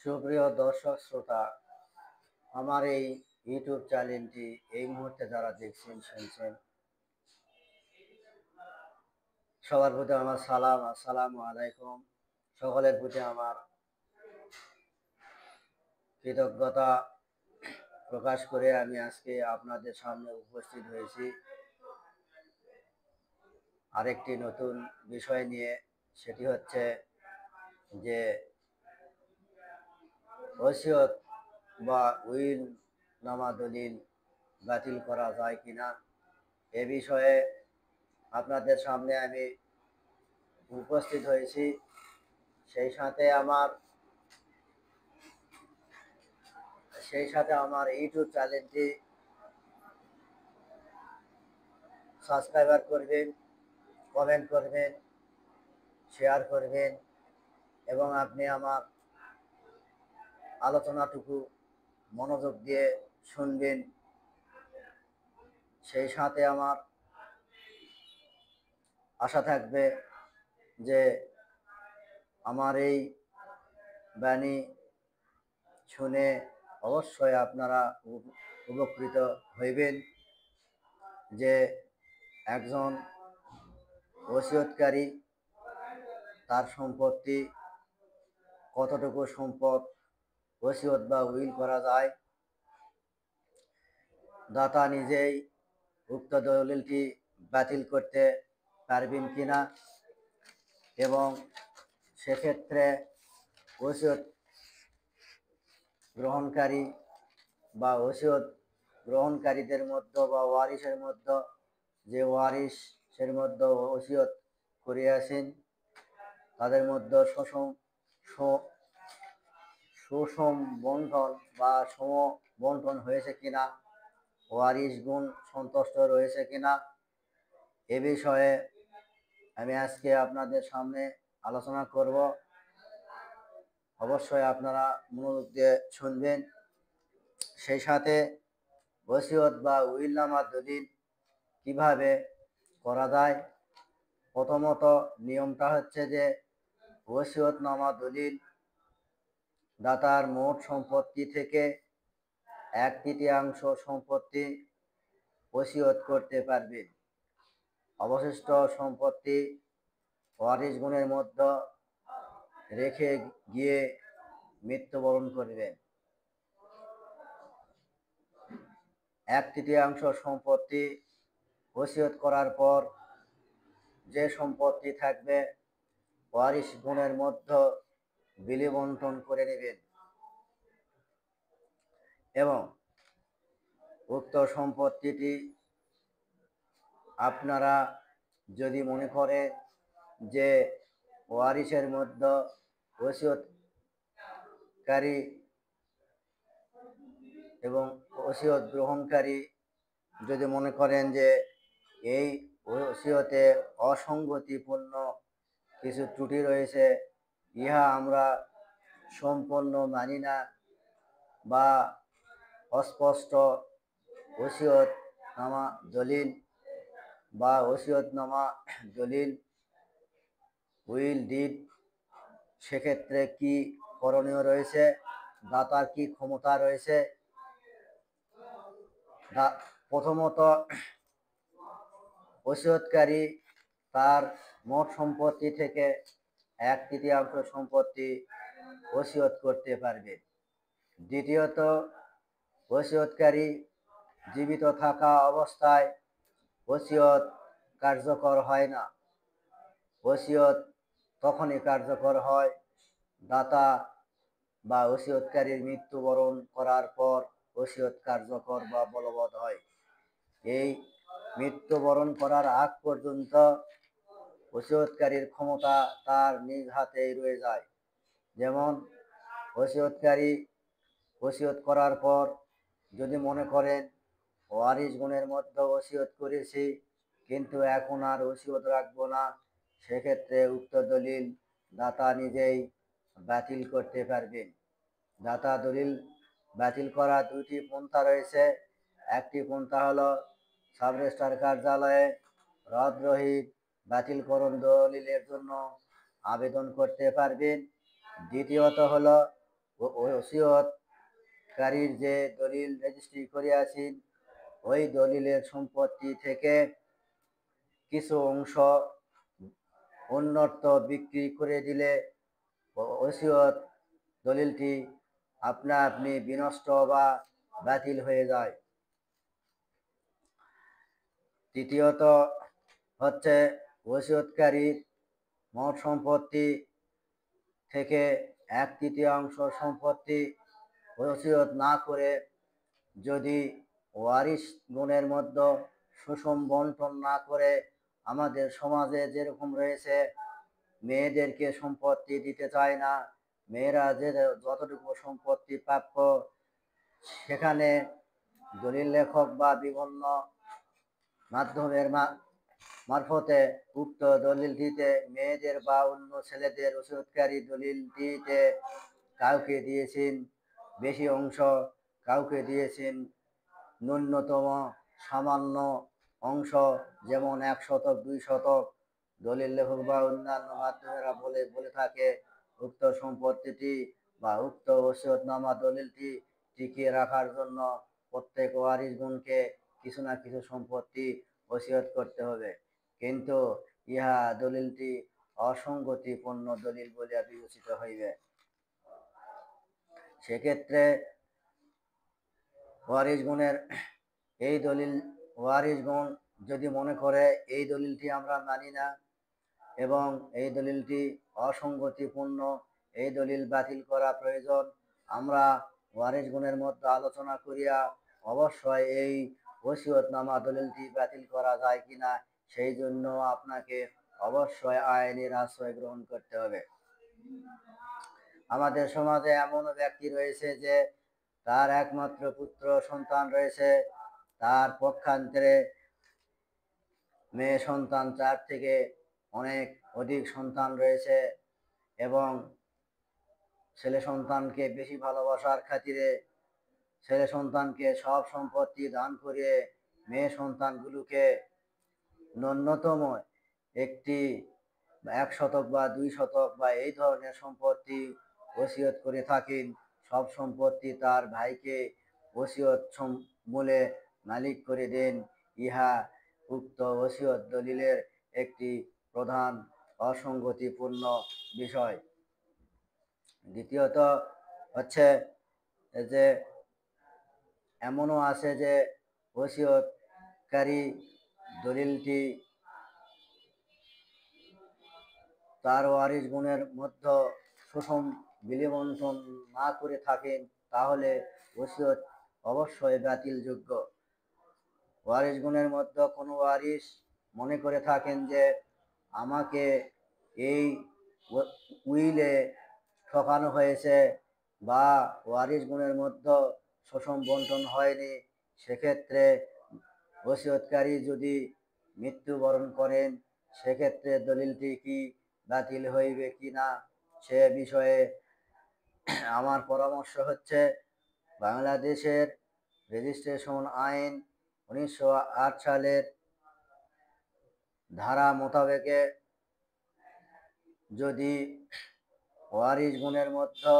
সুপ্রিয় দর্শক শ্রোতা, আমার এই ইউটিউব চ্যানেলটি এই মুহূর্তে যারা দেখছেন শুনছেন, সবার প্রতি আমার সালাম, আসসালামু আলাইকুম। সকলের প্রতি আমার কৃতজ্ঞতা প্রকাশ করে আমি আজকে আপনাদের সামনে উপস্থিত হয়েছি আরেকটি নতুন বিষয় নিয়ে। সেটি হচ্ছে যে ওসিয়ত বা উইল নামা দলিল বাতিল করা যায় কিনা, এ বিষয়ে আপনাদের সামনে আমি উপস্থিত হয়েছি। সেই সাথে আমার ইউটিউব চ্যানেলটি সাবস্ক্রাইবার করবেন, কমেন্ট করবেন, শেয়ার করবেন এবং আপনি আমার আলোচনাটুকু মনোযোগ দিয়ে শুনবেন। সেই সাথে আমার আশা থাকবে যে আমার এই বাণী শুনে অবশ্যই আপনারা উপকৃত হইবেন যে একজন ওসিয়তকারী তার সম্পত্তি কতটুকু সম্পদ ওসিয়ত বা উইল করা যায়, দাতা নিজেই উক্ত দলিলটি বাতিল করতে পারবেন কিনা, এবং সেক্ষেত্রে ওসিয়ত গ্রহণকারী বা ওসিয়ত গ্রহণকারীদের মধ্যে বা ওয়ারিশের মধ্যে, যে ওয়ারিশের মধ্যে ওসিয়ত করিয়াছেন তাদের মধ্যে সুষম বন্টন বা সম বন্টন হয়েছে কিনা, ওয়ারিশ গুণ সন্তুষ্ট রয়েছে কিনা, এ বিষয়ে আমি আজকে আপনাদের সামনে আলোচনা করব। অবশ্যই আপনারা মনোযোগ দিয়ে শুনবেন। সেই সাথে ওসিয়ত বা উইলনামা দলিল কিভাবে করা যায়। প্রথমত নিয়মটা হচ্ছে যে ওসিয়তনামা দলিল দাতার মোট সম্পত্তি থেকে 1/3 সম্পত্তি ওসিয়ত করতে পারবে। অবশিষ্ট সম্পত্তি ওয়ারিশ গুণের মধ্যে রেখে গিয়ে মৃত্যুবরণ করবেন। 1/3 সম্পত্তি ওসিয়ত করার পর যে সম্পত্তি থাকবে ওয়ারিশ গুণের মধ্যে বিলি বন্টন করে নেবেন এবং উক্ত সম্পত্তিটি আপনারা যদি মনে করেন যে ওয়ারিশের মধ্যে ওসিয়তকারী এবং ওসিয়ত গ্রহণকারী যদি মনে করেন যে এই ওসিয়তে অসঙ্গতিপূর্ণ কিছু ত্রুটি রয়েছে, ইহা আমরা সম্পূর্ণ মানি না, বা অস্পষ্ট ওসিয়তনামা দলিল বা ওসিয়তনামা দলিল উইল ডিড, সেক্ষেত্রে কি করণীয় রয়েছে, দাতার কি ক্ষমতা রয়েছে। প্রথমত ওসিয়তকারী তার মোট সম্পত্তি থেকে 1/3 সম্পত্তি ওসিয়ত করতে পারবে। দ্বিতীয়ত ওসিয়তকারী জীবিত থাকা অবস্থায় ওসিয়ত কার্যকর হয় না। ওসিয়ত তখনই কার্যকর হয় দাতা বা ওসিয়তকারীর মৃত্যুবরণ করার পর ওসিয়ত কার্যকর বা বলবৎ হয়। এই মৃত্যুবরণ করার আগ পর্যন্ত ওসিয়তকারীর ক্ষমতা তার নিজ হাতেই রয়ে যায়। যেমন ওসিয়তকারী ওসিয়ত করার পর যদি মনে করেন ওয়ারিশ গুণের মধ্যে ওসিয়ত করেছি কিন্তু এখন আর ওসিয়ত রাখবো না, সেক্ষেত্রে উক্ত দলিল দাতা নিজেই বাতিল করতে পারবেন। দাতা দলিল বাতিল করার 2টি পন্থা রয়েছে। একটি পন্থা হলো সাব রেজিস্ট্রার কার্যালয়ে রদরহিত বাতিলকরণ দলিলের জন্য আবেদন করতে পারবেন। দ্বিতীয়ত হলো ওসিয়তকারীর যে দলিল রেজিস্ট্রি করিয়াছেন ওই দলিলের সম্পত্তি থেকে কিছু অংশ অন্যত্র বিক্রি করে দিলে ওসিয়ত দলিলটি আপনা আপনি বিনষ্ট বা বাতিল হয়ে যায়। তৃতীয়ত হচ্ছে ওসিয়তকারীর মোট সম্পত্তি থেকে 1/3 সম্পত্তি ওসিয়ত না করে যদি ওয়ারিশ গুণের মধ্যে সুষম বন্টন না করে, আমাদের সমাজে যেরকম রয়েছে মেয়েদেরকে সম্পত্তি দিতে চায় না, মেয়েরা যে যতটুকু সম্পত্তি প্রাপ্য সেখানে দলিল লেখক বা বিভিন্ন মাধ্যমের মারফতে উক্ত দলিলটিতে মেয়েদের বা অন্য ছেলেদের ওসিয়তকারী দলিলটিতে কাউকে দিয়েছেন বেশি অংশ, কাউকে দিয়েছেন ন্যূনতম সামান্য অংশ, যেমন 1 শতক 2 শতক, দলিল লেখক বা অন্যান্য মাধ্যমেরা বলে থাকে উক্ত সম্পত্তিটি বা উক্ত ওসিয়তনামা দলিলটি টিকিয়ে রাখার জন্য প্রত্যেক ওয়ারিশগণকে কিছু না কিছু সম্পত্তি ওসিয়ত করতে হবে, কিন্তু ইহা দলিলটি অসঙ্গতিপূর্ণ দলিল বলিয়া বিবেচিত হইবে। সেক্ষেত্রে ওয়ারিশগণের এই দলিল ওয়ারিশগণ যদি মনে করে এই দলিলটি আমরা মানি না এবং এই দলিলটি অসঙ্গতিপূর্ণ, এই দলিল বাতিল করা প্রয়োজন, আমরা ওয়ারিশগণের মধ্যে আলোচনা করিয়া অবশ্যই এই ওসিয়তনামা দলিলটি বাতিল করা যায় কিনা সেই জন্য আপনাকে অবশ্যই আইনের আশ্রয় গ্রহণ করতে হবে। আমাদের সমাজে এমন ব্যক্তি রয়েছে যে তার একমাত্র পুত্র সন্তান রয়েছে, তার পক্ষান্তরে মেয়ে সন্তান 4 থেকে অনেক অধিক সন্তান রয়েছে এবং ছেলে সন্তানকে বেশি ভালোবাসার খাতিরে ছেলে সন্তানকে সব সম্পত্তি দান করে মেয়ে সন্তানগুলোকে ন্যূনতম একটি 1 শতক বা 2 শতক বা এই ধরনের সম্পত্তি ওসিয়ত করে থাকেন। সব সম্পত্তি তার ভাইকে ওসিয়ত বলে মালিক করে দেন। ইহা উক্ত ওসিয়ত দলিলের একটি প্রধান অসঙ্গতিপূর্ণ বিষয়। দ্বিতীয়ত হচ্ছে যে এমনও আছে যে ওসিয়তকারী দলিলটি তার ওয়ারিশগণের মধ্যে সুষম বিলিবন্টন না করে থাকেন, তাহলে ওসিয়ত অবশ্যই বাতিলযোগ্য। ওয়ারিশগণের মধ্যে কোনো ওয়ারিশ মনে করে থাকেন যে আমাকে এই উইলে ঠকানো হয়েছে বা ওয়ারিশগণের মধ্যে সুষম বন্টন হয়নি, সেক্ষেত্রে ওসিয়তকারী যদি মৃত্যুবরণ করেন সেক্ষেত্রে দলিলটি কি বাতিল হইবে কিনা সে বিষয়ে আমার পরামর্শ হচ্ছে বাংলাদেশের রেজিস্ট্রেশন আইন 1908 সালের ধারা মোতাবেকে যদি ওয়ারিশগণের মধ্যে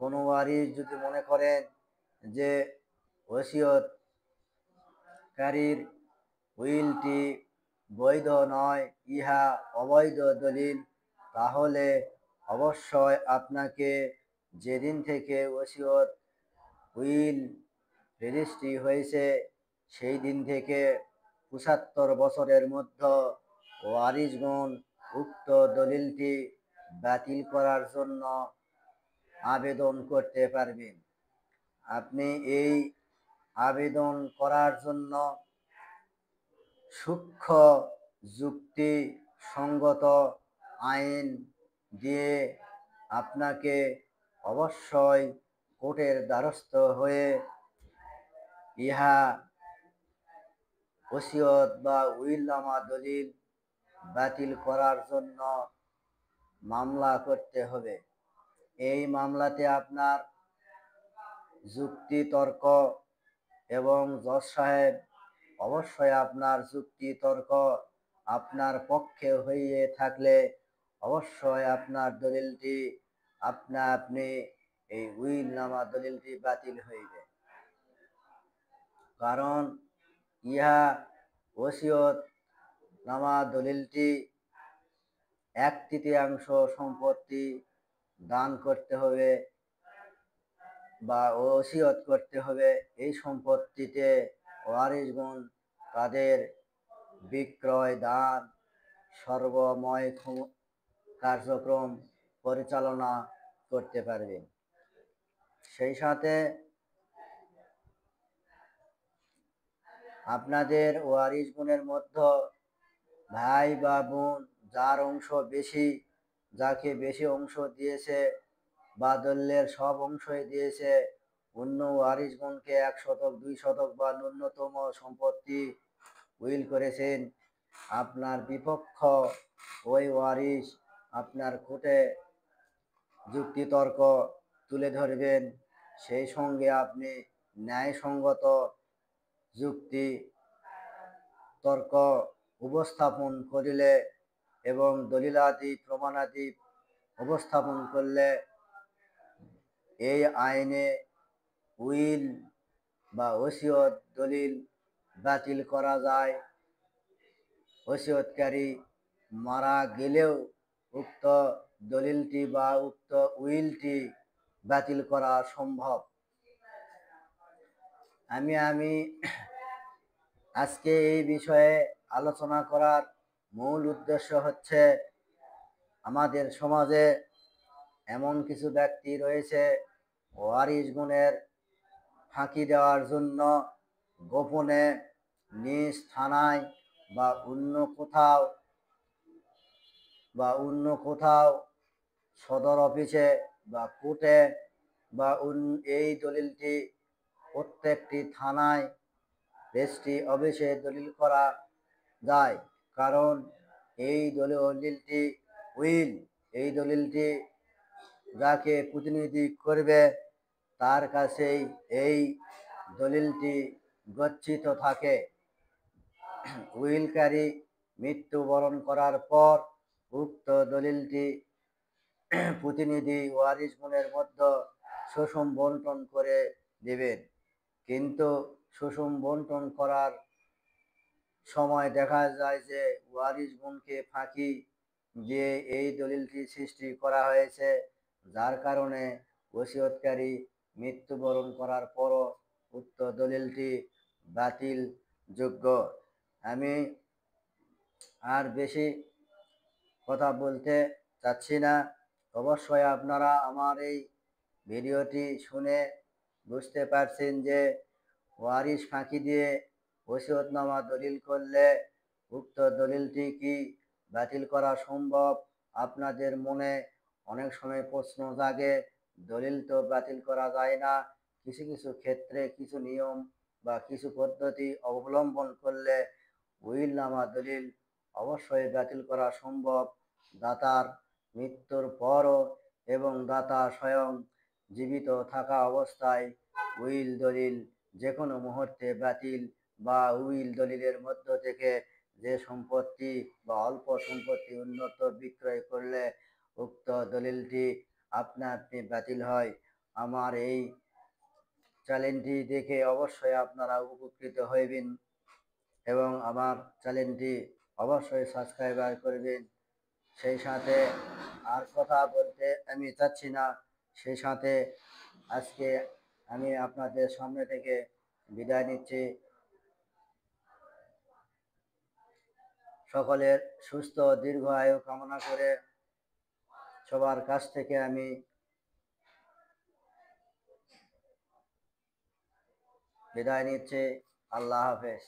কোনো ওয়ারিশ যদি মনে করেন যে ওসিয়তকারীর উইলটি বৈধ নয়, ইহা অবৈধ দলিল, তাহলে অবশ্যই আপনাকে যেদিন থেকে ওসিয়ত উইল রেজিস্ট্রি হয়েছে সেই দিন থেকে 75 বছরের মধ্যে ওয়ারিশগণ উক্ত দলিলটি বাতিল করার জন্য আবেদন করতে পারবেন। আপনি এই আবেদন করার জন্য সূক্ষ্ম যুক্তি সঙ্গত আইন দিয়ে আপনাকে অবশ্যই কোর্টের দ্বারস্থ হয়ে ইহা ওসিয়ত বা উইলনামা দলিল বাতিল করার জন্য মামলা করতে হবে। এই মামলাতে আপনার যুক্তি তর্ক এবং জজ সাহেব অবশ্যই আপনার যুক্তি তর্ক আপনার পক্ষে হয়ে থাকলে অবশ্যই আপনার দলিলটি আপনি এই উইল নামা দলিলটি বাতিল হইবে। কারণ ইহা ওসিয়ত নামা দলিলটি 1/3 সম্পত্তি দান করতে হবে বা ওসিয়ত করতে হবে। এই সম্পত্তিতে ওয়ারিশগণ তাদের বিক্রয়, দান, সর্বময় কার্যক্রম পরিচালনা করতে পারবে। সেই সাথে আপনাদের ওয়ারিশগণের মধ্যে ভাই বা বোন যার অংশ বেশি, যাকে বেশি অংশ দিয়েছে বা দলিলের সব অংশই দিয়েছে, অন্য ওয়ারিশগণকে 1 শতক 2 শতক বা ন্যূনতম সম্পত্তি উইল করেছেন, আপনার বিপক্ষ ওই ওয়ারিশ আপনার কোর্টে যুক্তিতর্ক তুলে ধরবেন। সেই সঙ্গে আপনি ন্যায়সঙ্গত যুক্তি তর্ক উপস্থাপন করিলে এবং দলিলাদি প্রমাণাদি উপস্থাপন করলে এই আইনে উইল বা ওসিয়ত দলিল বাতিল করা যায়। ওসিয়তকারী মারা গেলেও উক্ত দলিলটি বা উক্ত উইলটি বাতিল করা সম্ভব। আমি আজকে এই বিষয়ে আলোচনা করার মূল উদ্দেশ্য হচ্ছে, আমাদের সমাজে এমন কিছু ব্যক্তি রয়েছে ওয়ারিশগণের ফাঁকি দেওয়ার জন্য গোপনে নিজ থানায় বা অন্য কোথাও সদর অফিসে বা কোর্টে বা এই দলিলটি প্রত্যেকটি থানায় রেজিস্ট্রি অফিসে দলিল করা যায়। কারণ এই দলিলটি যাকে প্রতিনিধি করবে তার কাছেই এই দলিলটি গচ্ছিত থাকে। উইলকারী মৃত্যুবরণ করার পর উক্ত দলিলটি প্রতিনিধি ওয়ারিশগণের মধ্যে সুষম বন্টন করে দেবেন। কিন্তু সুষম বন্টন করার সময় দেখা যায় যে ওয়ারিশগণকে ফাঁকি দিয়ে এই দলিলটি সৃষ্টি করা হয়েছে, যার কারণে ওসিয়তকারী মৃত্যুবরণ করার পরও উক্ত দলিলটি বাতিল যোগ্য। আমি আর বেশি কথা বলতে চাচ্ছি না। অবশ্যই আপনারা আমার এই ভিডিওটি শুনে বুঝতে পারছেন যে ওয়ারিশ ফাঁকি দিয়ে ওসিয়তনামা দলিল করলে উক্ত দলিলটি কি বাতিল করা সম্ভব। আপনাদের মনে অনেক সময় প্রশ্ন জাগে, দলিল তো বাতিল করা যায় না, কিছু কিছু ক্ষেত্রে কিছু নিয়ম বা কিছু পদ্ধতি অবলম্বন করলে উইলনামা দলিল অবশ্যই বাতিল করা সম্ভব। দাতার মৃত্যুর পরও এবং দাতা স্বয়ং জীবিত থাকা অবস্থায় উইল দলিল যে কোনো মুহূর্তে বাতিল বা উইল দলিলের মধ্য থেকে যে সম্পত্তি বা অল্প সম্পত্তি উন্নত বিক্রয় করলে উক্ত দলিলটি আপনা আপনি বাতিল হয়। আমার এই চ্যানেলটি দেখে অবশ্যই আপনারা উপকৃত হইবেন এবং আমার চ্যানেলটি অবশ্যই সাবস্ক্রাইবার করবেন। সেই সাথে আর কথা বলতে আমি চাচ্ছি না। সেই সাথে আজকে আমি আপনাদের সামনে থেকে বিদায় নিচ্ছি। সকলের সুস্থ দীর্ঘ আয়ু কামনা করে সবার কাছ থেকে আমি বিদায় নিচ্ছি। আল্লাহ হাফেজ।